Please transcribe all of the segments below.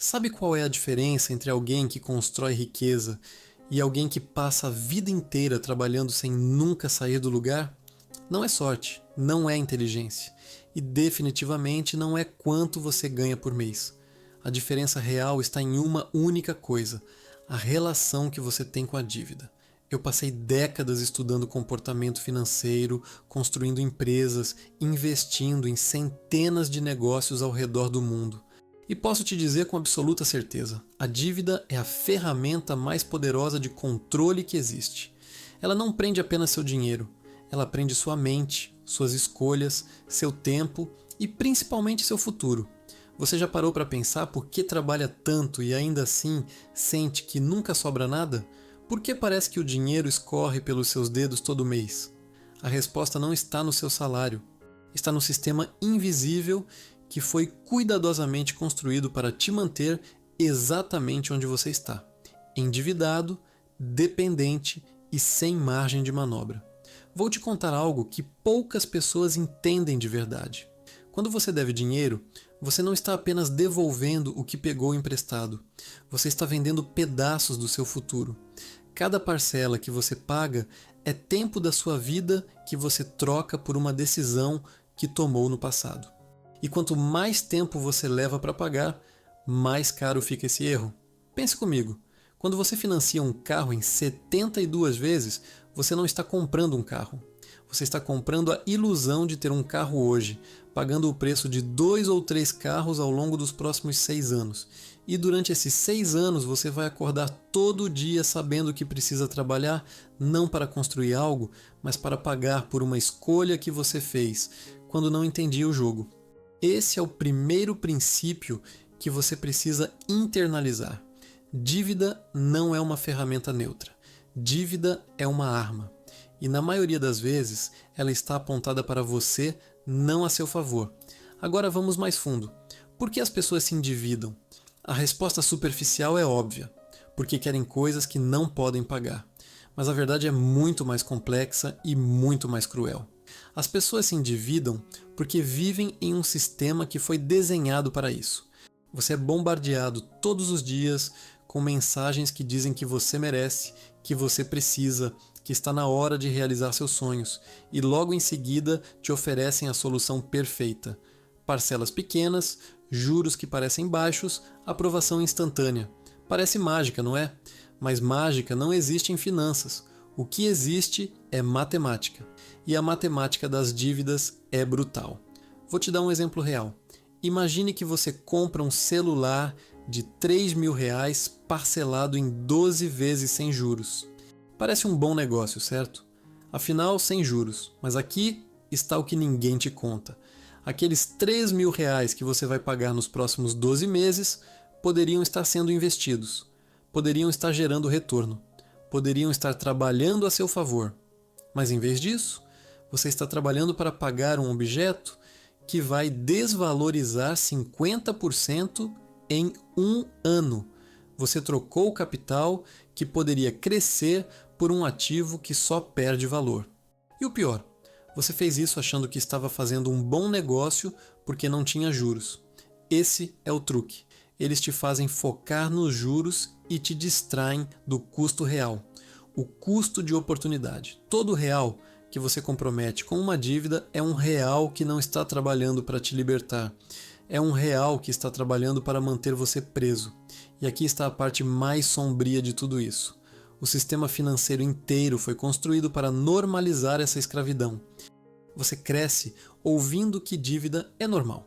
Sabe qual é a diferença entre alguém que constrói riqueza e alguém que passa a vida inteira trabalhando sem nunca sair do lugar? Não é sorte, não é inteligência e definitivamente não é quanto você ganha por mês. A diferença real está em uma única coisa: a relação que você tem com a dívida. Eu passei décadas estudando comportamento financeiro, construindo empresas, investindo em centenas de negócios ao redor do mundo. E posso te dizer com absoluta certeza, a dívida é a ferramenta mais poderosa de controle que existe. Ela não prende apenas seu dinheiro, ela prende sua mente, suas escolhas, seu tempo e principalmente seu futuro. Você já parou para pensar por que trabalha tanto e ainda assim sente que nunca sobra nada? Por que parece que o dinheiro escorre pelos seus dedos todo mês? A resposta não está no seu salário, está no sistema invisível que foi cuidadosamente construído para te manter exatamente onde você está, endividado, dependente e sem margem de manobra. Vou te contar algo que poucas pessoas entendem de verdade. Quando você deve dinheiro, você não está apenas devolvendo o que pegou emprestado, você está vendendo pedaços do seu futuro. Cada parcela que você paga é tempo da sua vida que você troca por uma decisão que tomou no passado. E quanto mais tempo você leva para pagar, mais caro fica esse erro. Pense comigo, quando você financia um carro em 72 vezes, você não está comprando um carro. Você está comprando a ilusão de ter um carro hoje, pagando o preço de 2 ou 3 carros ao longo dos próximos 6 anos. E durante esses 6 anos você vai acordar todo dia sabendo que precisa trabalhar não para construir algo, mas para pagar por uma escolha que você fez quando não entendia o jogo. Esse é o primeiro princípio que você precisa internalizar. Dívida não é uma ferramenta neutra. Dívida é uma arma. E na maioria das vezes, ela está apontada para você, não a seu favor. Agora vamos mais fundo. Por que as pessoas se endividam? A resposta superficial é óbvia. Porque querem coisas que não podem pagar. Mas a verdade é muito mais complexa e muito mais cruel. As pessoas se endividam porque vivem em um sistema que foi desenhado para isso. Você é bombardeado todos os dias com mensagens que dizem que você merece, que você precisa, que está na hora de realizar seus sonhos, e logo em seguida te oferecem a solução perfeita. Parcelas pequenas, juros que parecem baixos, aprovação instantânea. Parece mágica, não é? Mas mágica não existe em finanças. O que existe é matemática. E a matemática das dívidas é brutal. Vou te dar um exemplo real. Imagine que você compra um celular de R$ 3.000 parcelado em 12 vezes sem juros. Parece um bom negócio, certo? Afinal, sem juros. Mas aqui está o que ninguém te conta. Aqueles R$ 3.000 que você vai pagar nos próximos 12 meses poderiam estar sendo investidos. Poderiam estar gerando retorno. Poderiam estar trabalhando a seu favor. Mas em vez disso, você está trabalhando para pagar um objeto que vai desvalorizar 50% em um ano. Você trocou o capital que poderia crescer por um ativo que só perde valor. E o pior, você fez isso achando que estava fazendo um bom negócio porque não tinha juros. Esse é o truque. Eles te fazem focar nos juros e te distraem do custo real. O custo de oportunidade. Todo real que você compromete com uma dívida é um real que não está trabalhando para te libertar. É um real que está trabalhando para manter você preso. E aqui está a parte mais sombria de tudo isso. O sistema financeiro inteiro foi construído para normalizar essa escravidão. Você cresce ouvindo que dívida é normal,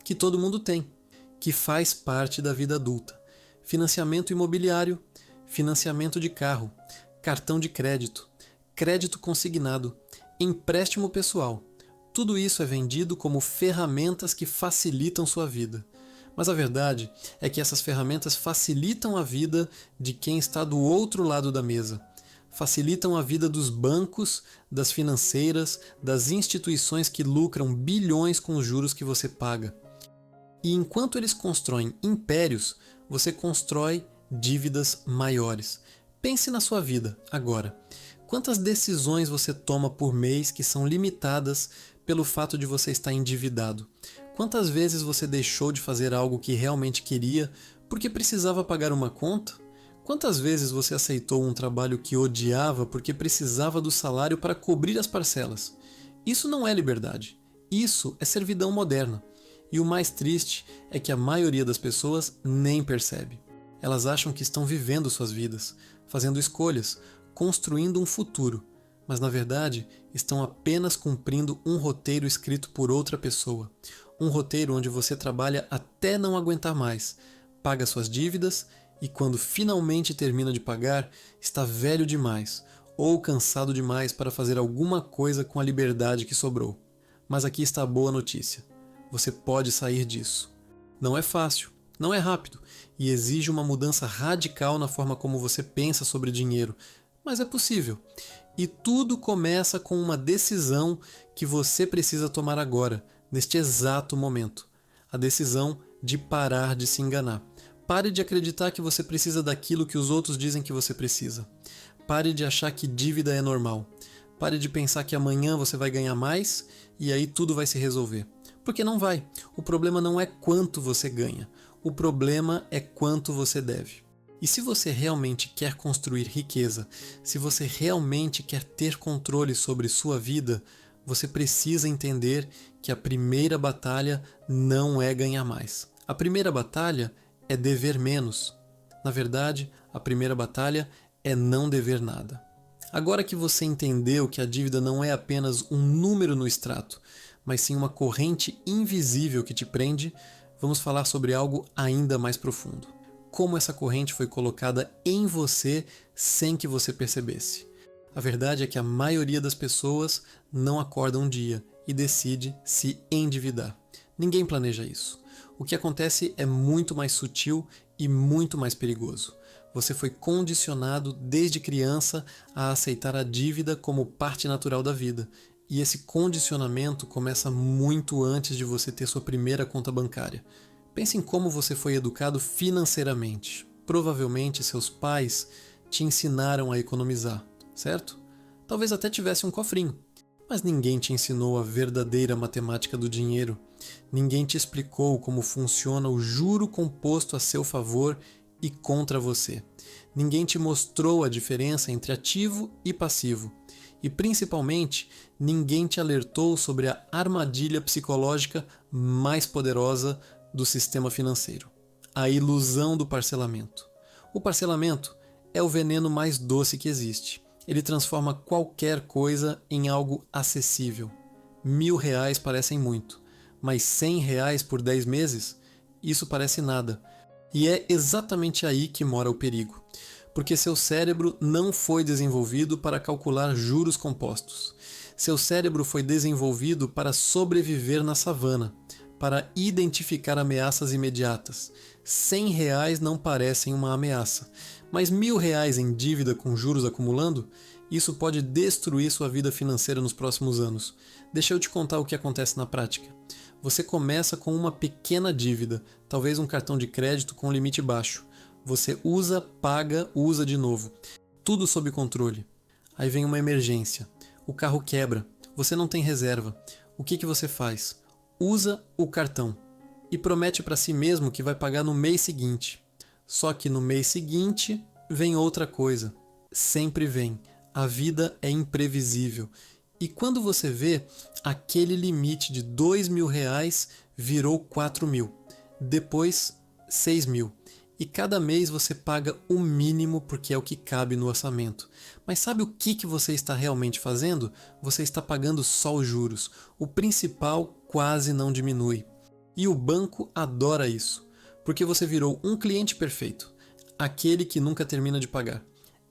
que todo mundo tem, que faz parte da vida adulta. Financiamento imobiliário, financiamento de carro, cartão de crédito, crédito consignado, empréstimo pessoal. Tudo isso é vendido como ferramentas que facilitam sua vida. Mas a verdade é que essas ferramentas facilitam a vida de quem está do outro lado da mesa. Facilitam a vida dos bancos, das financeiras, das instituições que lucram bilhões com os juros que você paga. E enquanto eles constroem impérios, você constrói dívidas maiores. Pense na sua vida agora. Quantas decisões você toma por mês que são limitadas pelo fato de você estar endividado? Quantas vezes você deixou de fazer algo que realmente queria Porque precisava pagar uma conta? Quantas vezes você aceitou um trabalho que odiava porque precisava do salário para cobrir as parcelas? Isso não é liberdade. Isso é servidão moderna. E o mais triste é que a maioria das pessoas nem percebe. Elas acham que estão vivendo suas vidas, fazendo escolhas, construindo um futuro, mas na verdade estão apenas cumprindo um roteiro escrito por outra pessoa. Um roteiro onde você trabalha até não aguentar mais, paga suas dívidas e quando finalmente termina de pagar, está velho demais ou cansado demais para fazer alguma coisa com a liberdade que sobrou. Mas aqui está a boa notícia. Você pode sair disso. Não é fácil, não é rápido e exige uma mudança radical na forma como você pensa sobre dinheiro, mas é possível. E tudo começa com uma decisão que você precisa tomar agora, neste exato momento. A decisão de parar de se enganar. Pare de acreditar que você precisa daquilo que os outros dizem que você precisa. Pare de achar que dívida é normal. Pare de pensar que amanhã você vai ganhar mais e aí tudo vai se resolver. Porque não vai. O problema não é quanto você ganha. O problema é quanto você deve. E se você realmente quer construir riqueza, se você realmente quer ter controle sobre sua vida, você precisa entender que a primeira batalha não é ganhar mais. A primeira batalha é dever menos. Na verdade, a primeira batalha é não dever nada. Agora que você entendeu que a dívida não é apenas um número no extrato, mas sim uma corrente invisível que te prende, vamos falar sobre algo ainda mais profundo. Como essa corrente foi colocada em você sem que você percebesse. A verdade é que a maioria das pessoas não acorda um dia e decide se endividar. Ninguém planeja isso. O que acontece é muito mais sutil e muito mais perigoso. Você foi condicionado desde criança a aceitar a dívida como parte natural da vida. E esse condicionamento começa muito antes de você ter sua primeira conta bancária. Pense em como você foi educado financeiramente. Provavelmente seus pais te ensinaram a economizar, certo? Talvez até tivesse um cofrinho. Mas ninguém te ensinou a verdadeira matemática do dinheiro. Ninguém te explicou como funciona o juro composto a seu favor e contra você. Ninguém te mostrou a diferença entre ativo e passivo. E principalmente, ninguém te alertou sobre a armadilha psicológica mais poderosa do sistema financeiro: a ilusão do parcelamento. O parcelamento é o veneno mais doce que existe. Ele transforma qualquer coisa em algo acessível. R$ 1.000 parecem muito, mas R$ 100 por 10 meses? Isso parece nada. E é exatamente aí que mora o perigo. Porque seu cérebro não foi desenvolvido para calcular juros compostos. Seu cérebro foi desenvolvido para sobreviver na savana, para identificar ameaças imediatas. R$ 100 não parecem uma ameaça, mas R$ 1.000 em dívida com juros acumulando, isso pode destruir sua vida financeira nos próximos anos. Deixa eu te contar o que acontece na prática. Você começa com uma pequena dívida, talvez um cartão de crédito com limite baixo. Você usa, paga, usa de novo. Tudo sob controle. Aí vem uma emergência. O carro quebra. Você não tem reserva. O que você faz? Usa o cartão e promete para si mesmo que vai pagar no mês seguinte. Só que no mês seguinte vem outra coisa. Sempre vem. A vida é imprevisível. E quando você vê, aquele limite de R$ 2.000 virou 4.000. Depois, 6.000. E cada mês você paga o mínimo porque é o que cabe no orçamento. Mas sabe o que você está realmente fazendo? Você está pagando só os juros. O principal quase não diminui. E o banco adora isso, porque você virou um cliente perfeito, aquele que nunca termina de pagar.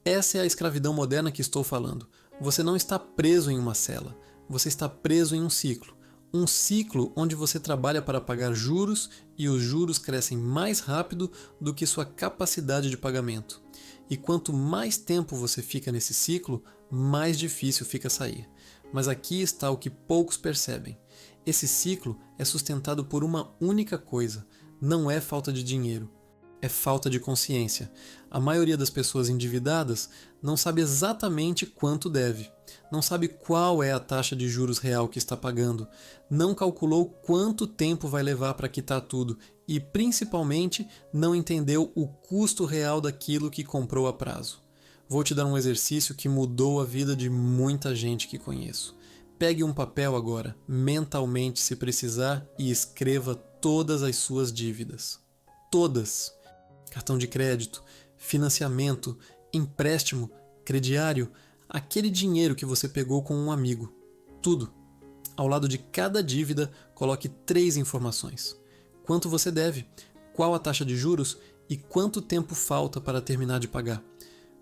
Essa é a escravidão moderna que estou falando. Você não está preso em uma cela, você está preso em um ciclo. Um ciclo onde você trabalha para pagar juros e os juros crescem mais rápido do que sua capacidade de pagamento. E quanto mais tempo você fica nesse ciclo, mais difícil fica sair. Mas aqui está o que poucos percebem. Esse ciclo é sustentado por uma única coisa: não é falta de dinheiro, é falta de consciência. A maioria das pessoas endividadas não sabe exatamente quanto deve, não sabe qual é a taxa de juros real que está pagando, não calculou quanto tempo vai levar para quitar tudo e, principalmente, não entendeu o custo real daquilo que comprou a prazo. Vou te dar um exercício que mudou a vida de muita gente que conheço. Pegue um papel agora, mentalmente se precisar, e escreva todas as suas dívidas. Todas. Cartão de crédito, financiamento, empréstimo, crediário, aquele dinheiro que você pegou com um amigo. Tudo. Ao lado de cada dívida, coloque 3 informações. Quanto você deve, qual a taxa de juros e quanto tempo falta para terminar de pagar.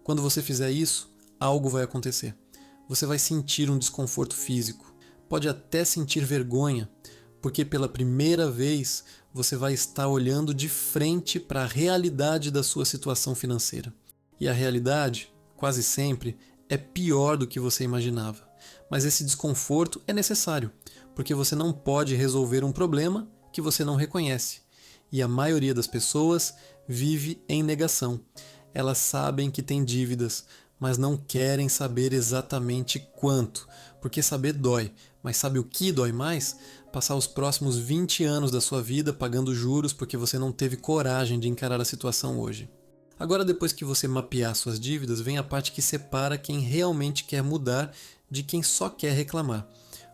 Quando você fizer isso, algo vai acontecer. Você vai sentir um desconforto físico. Pode até sentir vergonha, porque pela primeira vez você vai estar olhando de frente para a realidade da sua situação financeira. E a realidade, quase sempre, é pior do que você imaginava. Mas esse desconforto é necessário, porque você não pode resolver um problema que você não reconhece. E a maioria das pessoas vive em negação. Elas sabem que têm dívidas, mas não querem saber exatamente quanto, porque saber dói. Mas sabe o que dói mais? Passar os próximos 20 anos da sua vida pagando juros porque você não teve coragem de encarar a situação hoje. Agora, depois que você mapear suas dívidas, vem a parte que separa quem realmente quer mudar de quem só quer reclamar.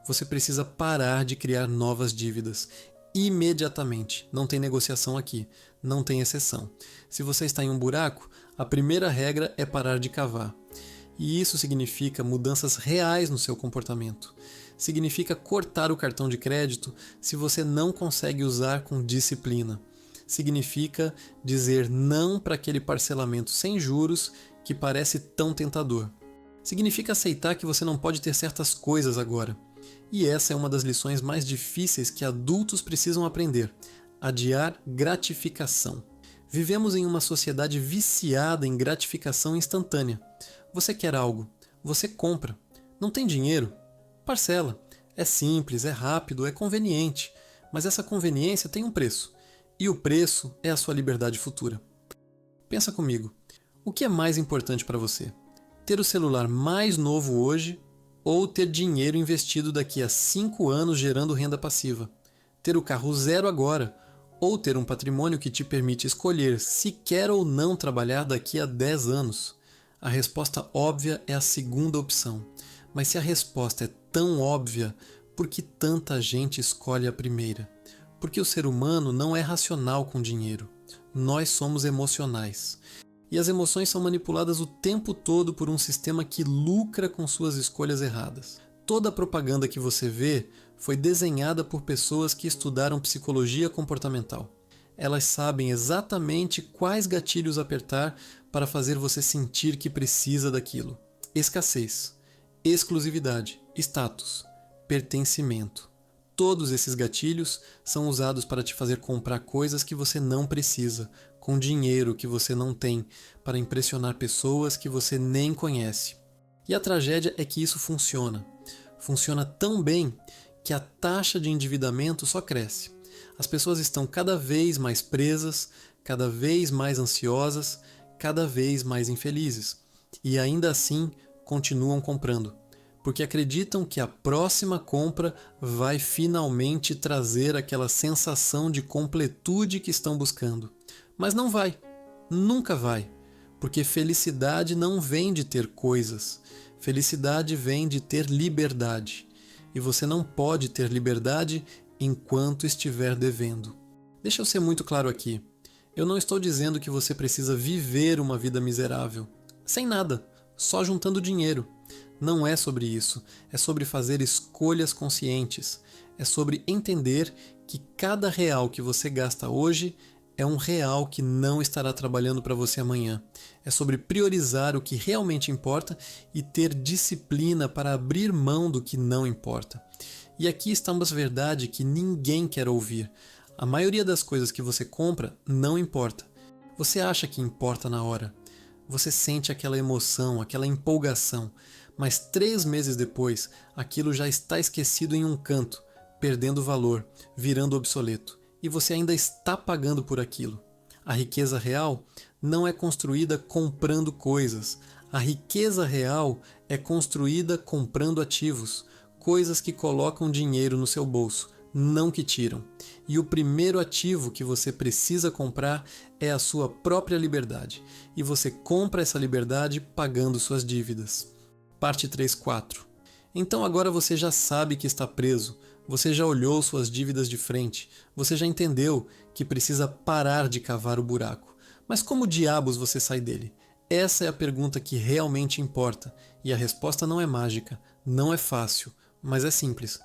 Você precisa parar de criar novas dívidas. Imediatamente. Não tem negociação aqui. Não tem exceção. Se você está em um buraco, a primeira regra é parar de cavar. E isso significa mudanças reais no seu comportamento. Significa cortar o cartão de crédito se você não consegue usar com disciplina. Significa dizer não para aquele parcelamento sem juros que parece tão tentador. Significa aceitar que você não pode ter certas coisas agora. E essa é uma das lições mais difíceis que adultos precisam aprender: adiar gratificação. Vivemos em uma sociedade viciada em gratificação instantânea. Você quer algo, você compra. Não tem dinheiro? Parcela. É simples, é rápido, é conveniente. Mas essa conveniência tem um preço. E o preço é a sua liberdade futura. Pensa comigo. O que é mais importante para você? Ter o celular mais novo hoje ou ter dinheiro investido daqui a 5 anos gerando renda passiva? Ter o carro zero agora ou ter um patrimônio que te permite escolher se quer ou não trabalhar daqui a 10 anos? A resposta óbvia é a segunda opção. Mas se a resposta é tão óbvia, por que tanta gente escolhe a primeira? Porque o ser humano não é racional com dinheiro. Nós somos emocionais. E as emoções são manipuladas o tempo todo por um sistema que lucra com suas escolhas erradas. Toda a propaganda que você vê foi desenhada por pessoas que estudaram psicologia comportamental. Elas sabem exatamente quais gatilhos apertar para fazer você sentir que precisa daquilo. Escassez, exclusividade, status, pertencimento. Todos esses gatilhos são usados para te fazer comprar coisas que você não precisa, com dinheiro que você não tem, para impressionar pessoas que você nem conhece. E a tragédia é que isso funciona. Funciona tão bem que a taxa de endividamento só cresce. As pessoas estão cada vez mais presas, cada vez mais ansiosas, cada vez mais infelizes. E ainda assim continuam comprando. Porque acreditam que a próxima compra vai finalmente trazer aquela sensação de completude que estão buscando. Mas não vai, nunca vai, porque felicidade não vem de ter coisas, felicidade vem de ter liberdade. E você não pode ter liberdade enquanto estiver devendo. Deixa eu ser muito claro aqui. Eu não estou dizendo que você precisa viver uma vida miserável, sem nada, só juntando dinheiro. Não é sobre isso, é sobre fazer escolhas conscientes, é sobre entender que cada real que você gasta hoje é um real que não estará trabalhando para você amanhã. É sobre priorizar o que realmente importa e ter disciplina para abrir mão do que não importa. E aqui está uma verdade que ninguém quer ouvir. A maioria das coisas que você compra não importa. Você acha que importa na hora. Você sente aquela emoção, aquela empolgação, mas 3 meses depois, aquilo já está esquecido em um canto, perdendo valor, virando obsoleto, e você ainda está pagando por aquilo. A riqueza real não é construída comprando coisas. A riqueza real é construída comprando ativos, coisas que colocam dinheiro no seu bolso, não que tiram. E o primeiro ativo que você precisa comprar é a sua própria liberdade. E você compra essa liberdade pagando suas dívidas. Parte 3.4. Então agora você já sabe que está preso, você já olhou suas dívidas de frente, você já entendeu que precisa parar de cavar o buraco. Mas como diabos você sai dele? Essa é a pergunta que realmente importa, e a resposta não é mágica, não é fácil, mas é simples.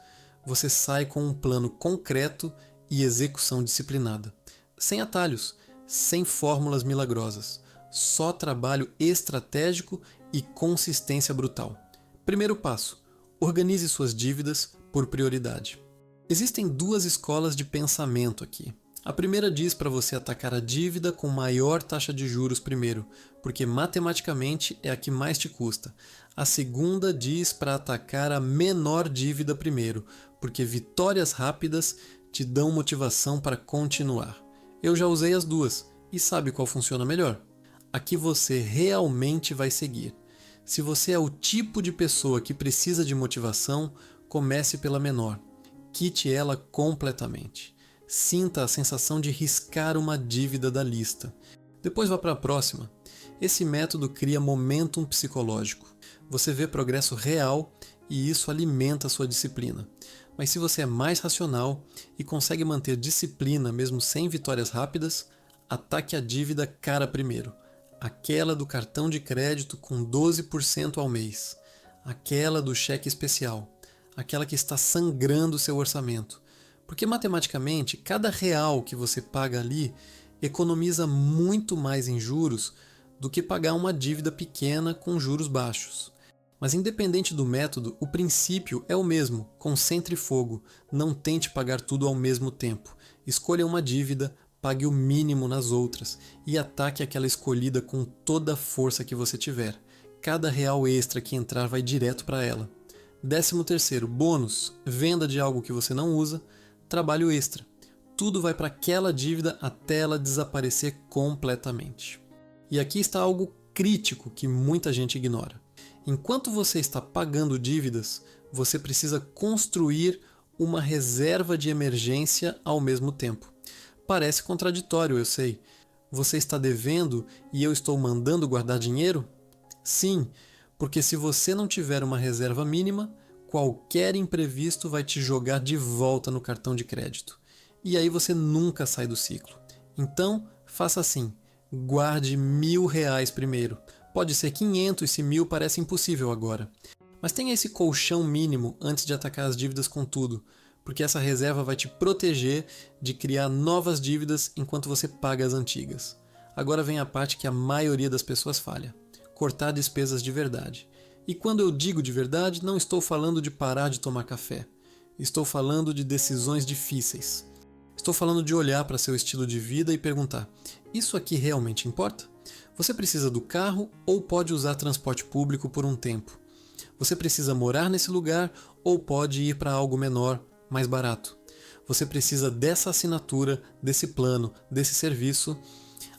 Você sai com um plano concreto e execução disciplinada. Sem atalhos, sem fórmulas milagrosas, só trabalho estratégico e consistência brutal. Primeiro passo: organize suas dívidas por prioridade. Existem duas escolas de pensamento aqui. A primeira diz para você atacar a dívida com maior taxa de juros primeiro, porque matematicamente é a que mais te custa. A segunda diz para atacar a menor dívida primeiro, porque vitórias rápidas te dão motivação para continuar. Eu já usei as duas e sabe qual funciona melhor? A que você realmente vai seguir. Se você é o tipo de pessoa que precisa de motivação, comece pela menor. Quite ela completamente. Sinta a sensação de riscar uma dívida da lista. Depois vá para a próxima. Esse método cria momentum psicológico. Você vê progresso real e isso alimenta a sua disciplina. Mas se você é mais racional e consegue manter disciplina mesmo sem vitórias rápidas, ataque a dívida cara primeiro. Aquela do cartão de crédito com 12% ao mês. Aquela do cheque especial. Aquela que está sangrando o seu orçamento. Porque matematicamente, cada real que você paga ali economiza muito mais em juros do que pagar uma dívida pequena com juros baixos. Mas independente do método, o princípio é o mesmo: concentre fogo, não tente pagar tudo ao mesmo tempo. Escolha uma dívida, pague o mínimo nas outras e ataque aquela escolhida com toda a força que você tiver. Cada real extra que entrar vai direto para ela. 13º, bônus, venda de algo que você não usa, trabalho extra. Tudo vai para aquela dívida até ela desaparecer completamente. E aqui está algo crítico que muita gente ignora. Enquanto você está pagando dívidas, você precisa construir uma reserva de emergência ao mesmo tempo. Parece contraditório, eu sei. Você está devendo e eu estou mandando guardar dinheiro? Sim, porque se você não tiver uma reserva mínima, qualquer imprevisto vai te jogar de volta no cartão de crédito. E aí você nunca sai do ciclo. Então, faça assim. Guarde R$1.000 primeiro. Pode ser 500 se 1.000 parece impossível agora. Mas tenha esse colchão mínimo antes de atacar as dívidas com tudo, porque essa reserva vai te proteger de criar novas dívidas enquanto você paga as antigas. Agora vem a parte que a maioria das pessoas falha. Cortar despesas de verdade. E quando eu digo de verdade, não estou falando de parar de tomar café. Estou falando de decisões difíceis. Estou falando de olhar para seu estilo de vida e perguntar: isso aqui realmente importa? Você precisa do carro ou pode usar transporte público por um tempo? Você precisa morar nesse lugar ou pode ir para algo menor, mais barato? Você precisa dessa assinatura, desse plano, desse serviço?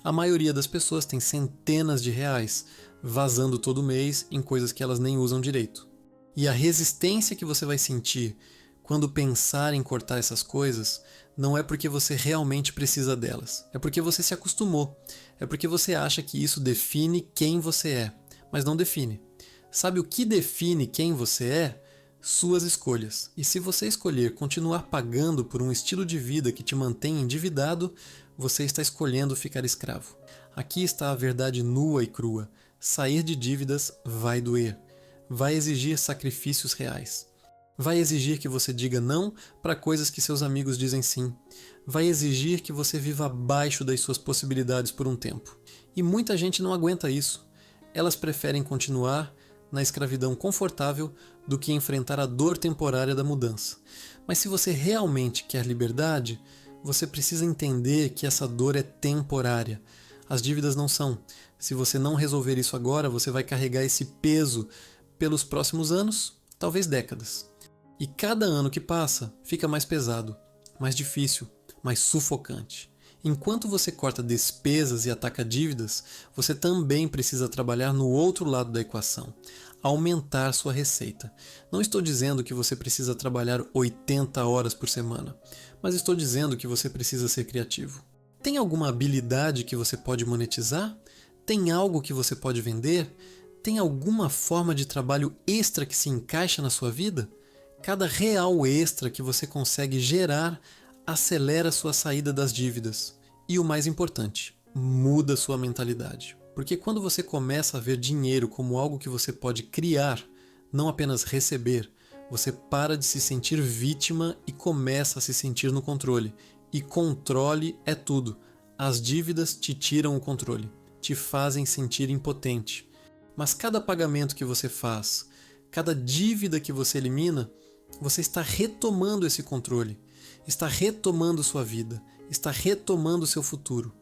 A maioria das pessoas tem centenas de reais vazando todo mês em coisas que elas nem usam direito. E a resistência que você vai sentir quando pensar em cortar essas coisas não é porque você realmente precisa delas, é porque você se acostumou, é porque você acha que isso define quem você é, mas não define. Sabe o que define quem você é? Suas escolhas. E se você escolher continuar pagando por um estilo de vida que te mantém endividado, você está escolhendo ficar escravo. Aqui está a verdade nua e crua. Sair de dívidas vai doer. Vai exigir sacrifícios reais. Vai exigir que você diga não para coisas que seus amigos dizem sim. Vai exigir que você viva abaixo das suas possibilidades por um tempo. E muita gente não aguenta isso. Elas preferem continuar na escravidão confortável do que enfrentar a dor temporária da mudança. Mas se você realmente quer liberdade, você precisa entender que essa dor é temporária. As dívidas não são. Se você não resolver isso agora, você vai carregar esse peso pelos próximos anos, talvez décadas. E cada ano que passa, fica mais pesado, mais difícil, mais sufocante. Enquanto você corta despesas e ataca dívidas, você também precisa trabalhar no outro lado da equação. aumentar sua receita. Não estou dizendo que você precisa trabalhar 80 horas por semana, mas estou dizendo que você precisa ser criativo. Tem alguma habilidade que você pode monetizar? Tem algo que você pode vender? Tem alguma forma de trabalho extra que se encaixa na sua vida? Cada real extra que você consegue gerar acelera sua saída das dívidas. E o mais importante, muda sua mentalidade. Porque quando você começa a ver dinheiro como algo que você pode criar, não apenas receber, você para de se sentir vítima e começa a se sentir no controle. E controle é tudo. As dívidas te tiram o controle, te fazem sentir impotente. Mas cada pagamento que você faz, cada dívida que você elimina, você está retomando esse controle, está retomando sua vida, está retomando seu futuro.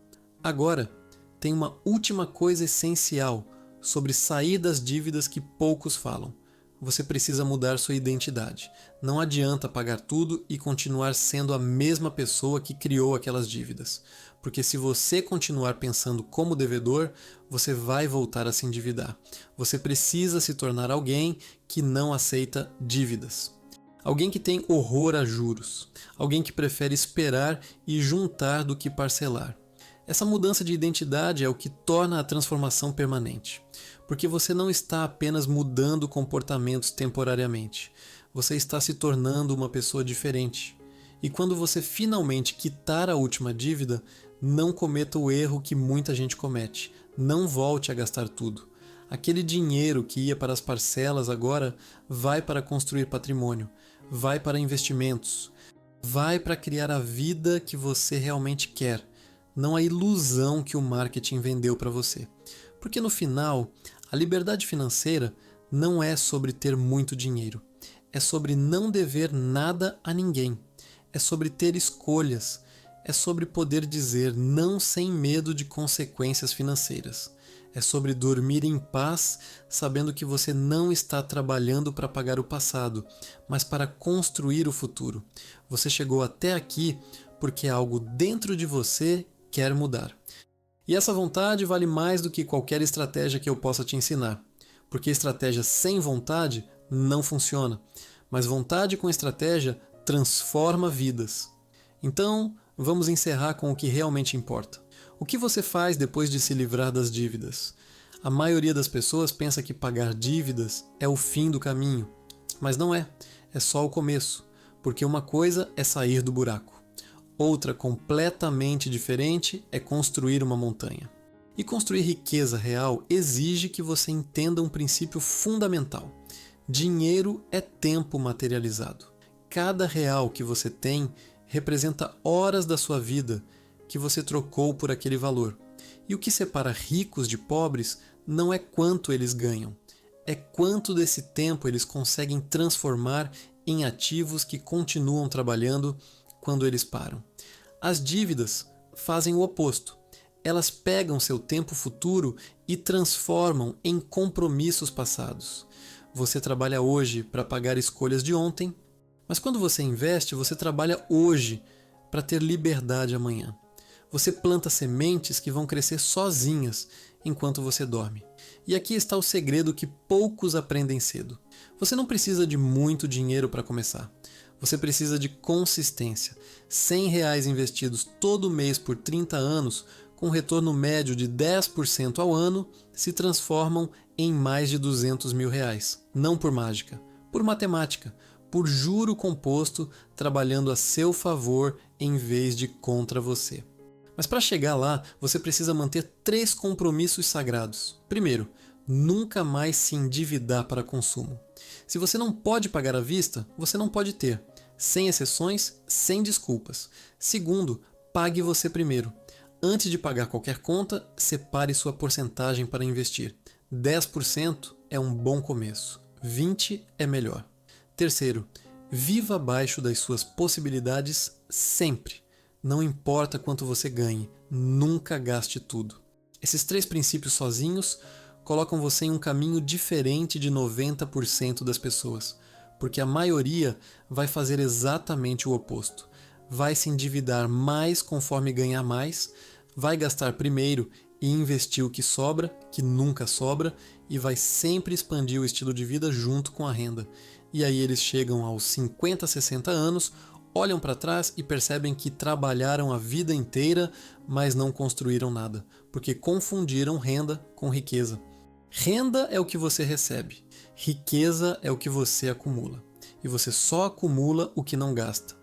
Agora, tem uma última coisa essencial sobre sair das dívidas que poucos falam. Você precisa mudar sua identidade. Não adianta pagar tudo e continuar sendo a mesma pessoa que criou aquelas dívidas. Porque se você continuar pensando como devedor, você vai voltar a se endividar. Você precisa se tornar alguém que não aceita dívidas. Alguém que tem horror a juros. Alguém que prefere esperar e juntar do que parcelar. Essa mudança de identidade é o que torna a transformação permanente. Porque você não está apenas mudando comportamentos temporariamente. Você está se tornando uma pessoa diferente. E quando você finalmente quitar a última dívida, não cometa o erro que muita gente comete. Não volte a gastar tudo. Aquele dinheiro que ia para as parcelas agora vai para construir patrimônio, vai para investimentos, vai para criar a vida que você realmente quer, não a ilusão que o marketing vendeu para você. Porque no final, a liberdade financeira não é sobre ter muito dinheiro, é sobre não dever nada a ninguém, é sobre ter escolhas, é sobre poder dizer não sem medo de consequências financeiras. É sobre dormir em paz, sabendo que você não está trabalhando para pagar o passado, mas para construir o futuro. Você chegou até aqui porque algo dentro de você quer mudar. E essa vontade vale mais do que qualquer estratégia que eu possa te ensinar. Porque estratégia sem vontade não funciona, mas vontade com estratégia transforma vidas. Então, vamos encerrar com o que realmente importa. O que você faz depois de se livrar das dívidas? A maioria das pessoas pensa que pagar dívidas é o fim do caminho, mas não é, é só o começo, porque uma coisa é sair do buraco, outra completamente diferente é construir uma montanha. E construir riqueza real exige que você entenda um princípio fundamental. Dinheiro é tempo materializado. Cada real que você tem representa horas da sua vida que você trocou por aquele valor. E o que separa ricos de pobres não é quanto eles ganham, é quanto desse tempo eles conseguem transformar em ativos que continuam trabalhando quando eles param. As dívidas fazem o oposto. Elas pegam seu tempo futuro e transformam em compromissos passados. Você trabalha hoje para pagar escolhas de ontem, mas quando você investe, você trabalha hoje para ter liberdade amanhã. Você planta sementes que vão crescer sozinhas enquanto você dorme. E aqui está o segredo que poucos aprendem cedo. Você não precisa de muito dinheiro para começar. Você precisa de consistência. R$100 investidos todo mês por 30 anos, com retorno médio de 10% ao ano, se transformam em mais de R$200 mil. Não por mágica, por matemática, por juro composto, trabalhando a seu favor em vez de contra você. Mas para chegar lá, você precisa manter 3 compromissos sagrados. Primeiro, nunca mais se endividar para consumo. Se você não pode pagar à vista, você não pode ter. Sem exceções, sem desculpas. Segundo, pague você primeiro. Antes de pagar qualquer conta, separe sua porcentagem para investir. 10% é um bom começo. 20% é melhor. Terceiro, viva abaixo das suas possibilidades sempre. Não importa quanto você ganhe, nunca gaste tudo. Esses 3 princípios sozinhos colocam você em um caminho diferente de 90% das pessoas, porque a maioria vai fazer exatamente o oposto. Vai se endividar mais conforme ganhar mais, vai gastar primeiro e investir o que sobra, que nunca sobra, e vai sempre expandir o estilo de vida junto com a renda. E aí eles chegam aos 50, 60 anos, olham para trás e percebem que trabalharam a vida inteira, mas não construíram nada, porque confundiram renda com riqueza. Renda é o que você recebe, riqueza é o que você acumula. E você só acumula o que não gasta.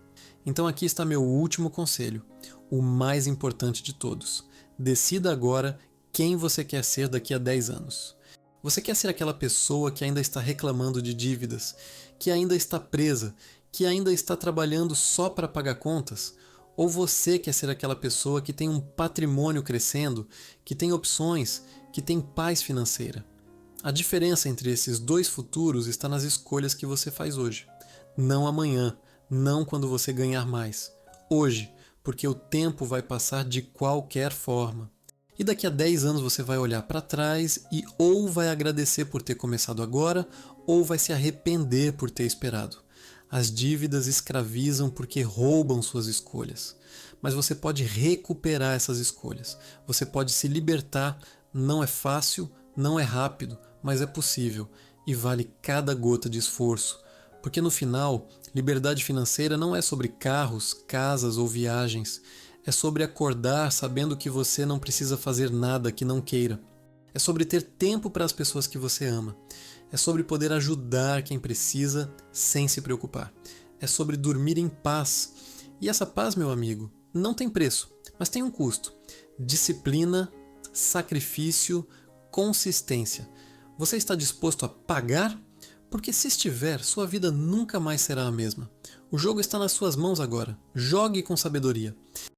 Então aqui está meu último conselho, o mais importante de todos. Decida agora quem você quer ser daqui a 10 anos. Você quer ser aquela pessoa que ainda está reclamando de dívidas, que ainda está presa, que ainda está trabalhando só para pagar contas? Ou você quer ser aquela pessoa que tem um patrimônio crescendo, que tem opções, que tem paz financeira? A diferença entre esses dois futuros está nas escolhas que você faz hoje. Não amanhã, não quando você ganhar mais. Hoje, porque o tempo vai passar de qualquer forma. E daqui a 10 anos você vai olhar para trás e ou vai agradecer por ter começado agora, ou vai se arrepender por ter esperado. As dívidas escravizam porque roubam suas escolhas. Mas você pode recuperar essas escolhas. Você pode se libertar. Não é fácil, não é rápido, mas é possível. E vale cada gota de esforço. Porque no final, liberdade financeira não é sobre carros, casas ou viagens. É sobre acordar sabendo que você não precisa fazer nada que não queira. É sobre ter tempo para as pessoas que você ama. É sobre poder ajudar quem precisa sem se preocupar. É sobre dormir em paz. E essa paz, meu amigo, não tem preço, mas tem um custo. Disciplina, sacrifício, consistência. Você está disposto a pagar? Porque se estiver, sua vida nunca mais será a mesma. O jogo está nas suas mãos agora. Jogue com sabedoria.